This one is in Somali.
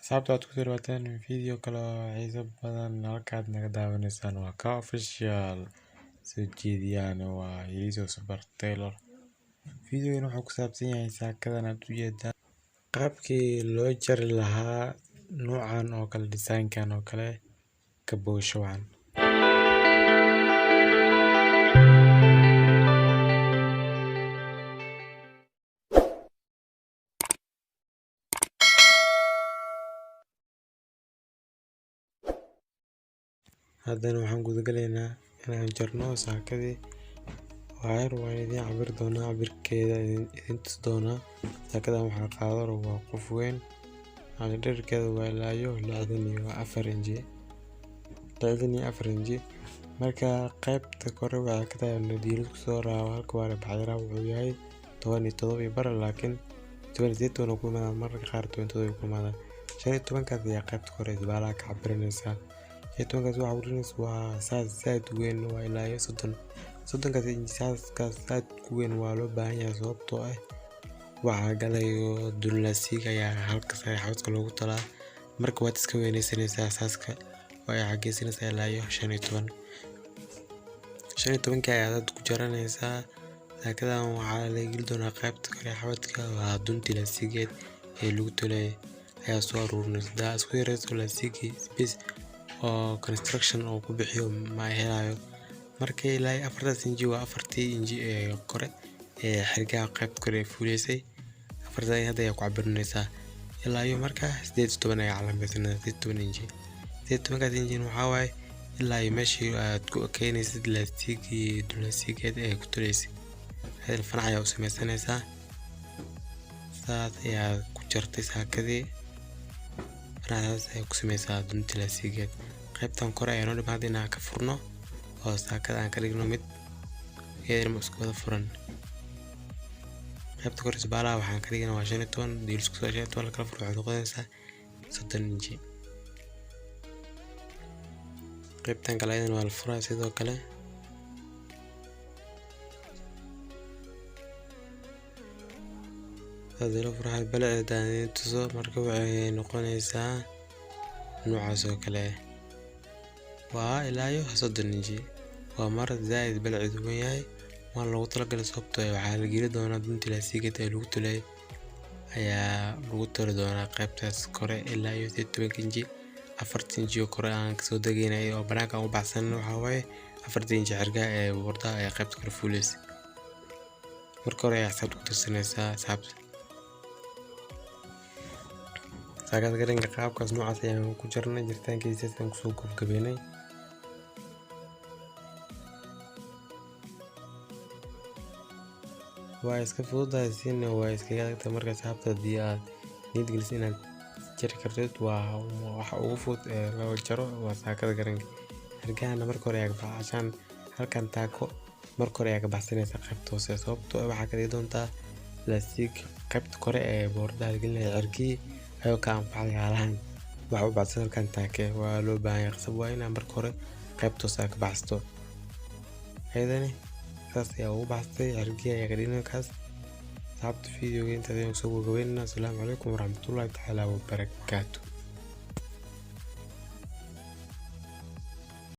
sababta aad ku soo dhawaateen video kale oo xiiso badan halkaad naga daawanaysaan waa ka official soo jeediyaan waa Iliso Super Tailor. Videogan wuxuu ku saabsan yahay saakadan aad u jeedaan qaabkii loo jari lahaa noocan oo kale design-kan oo kale ka booshowan. haddana waxaan guda galaynaa inaan jarno saakadii wayar waan idin cabir doonaa cabirkeeda idin tus doonaa. saakadan waxaa qaadaro waa qof weyn dhererkeeda waa ilaayo 64 inji marka qaybta kore waxaa ka tahay diilu kusoo raawo halka waa baxdara wuxuu yahay 17 bar laakiin 18 ku imaada marka qaar 17 ku imaada 15 kaas ayaa qaybta kore isbaalaha ka cabiranaysa 15 kaas waxa urinaysa waa saas zaid weyn waa ilaayo 30 kaas inji kaas zaid ku weyn waa loo baahan yahay sababtoo ah waxaa galayo dulasiga ayaa halka sare xawska loogu talaa marka waad iska weynaysanaysaa asaaska waa xageysanaysaa ilaayo 15 ka ayaa ku jaranaysaa. saakadan waxaa la geli doonaa qaybta kale xawadka waa dunti lasigeed ee lagu tolay ayaa soo aruurinaysa isku yarayso lasigi space oo construction oo ku bixiyo ma helayo marka ilaa 4 inji waa 4 inji ee kore ee xirgaha qaybta kore fuuleysay 4 hadda ayaa ku cabiranaysaa ilaa iyo marka 18 ayaa calaameysanaysaa 18 inji 18 kaas inji waxa waaye ilaa iyo meeshii aad ku keenaysid lasigeed ee ku toleysay هذا الفرع يا أسمى سنة ساعة يا كجرتي ساكدي فرع يا أسمى ساعة دون تلاسيجات قيبتهم كرة يا نور بعدين كفرنا أو ساكد عن كريجنا مد غير مسكوت فرن قيبت كرة زبالة وحن كريجنا وعشان تون ديل سكوت عشان تون الكلام فرع دقيقة ساعة صدق نجي قيبتهم كلاين والفرع سيدو كلا هذا لو فرح البلد داني تصور مركب نقونيسا نوع سوكله وإلى يحصد النجي ومرة زايد بلعد وياي ما لو طلق لصوبته وحال جيل دونا دون تلاسيكة الوقت لي هيا الوقت دونا قيبت سكورة إلا يثيت وينجي أفرتنجي وكورة أنك سودجينا أو بناك أو بحسن وحواي أفرتنجي عرقة ووردا قيبت كرفوليس مركورة يحسب وقت السنة سابت saakada garanka qaabkaas noocaas ayaan ku jarnay jiritaankiisa aan kusoo gabagabeynay waa iska fududahay siin waa iskaga adagtahay marka saabta haddii aad niyad geliso inaad jari kartid waa waxa ugu fudud ee loo jaro waa saakada garanka hargahana marka hore ayaa baxshaan halkan taako marka hore ayaa ka baxsanaysaa qaybta hoose sababtoo waxaa ka dhigi doontaa lastig qaybta kore ee boordaha gelinaya cirkii ayo ka anfacay haalahan waxa u baxsan halkan taake waa loo baahan yahay qasab waa inaan marka hore qaybtoos ka baxsto ayadani saas ayaa ugu baxsay hargii ayaa ka dhigna kaas saabta videoga inta ayaan soo gabagabeynaa. Assalaamu calaykum waraxmatullaahi tacaala wabarakaatuh.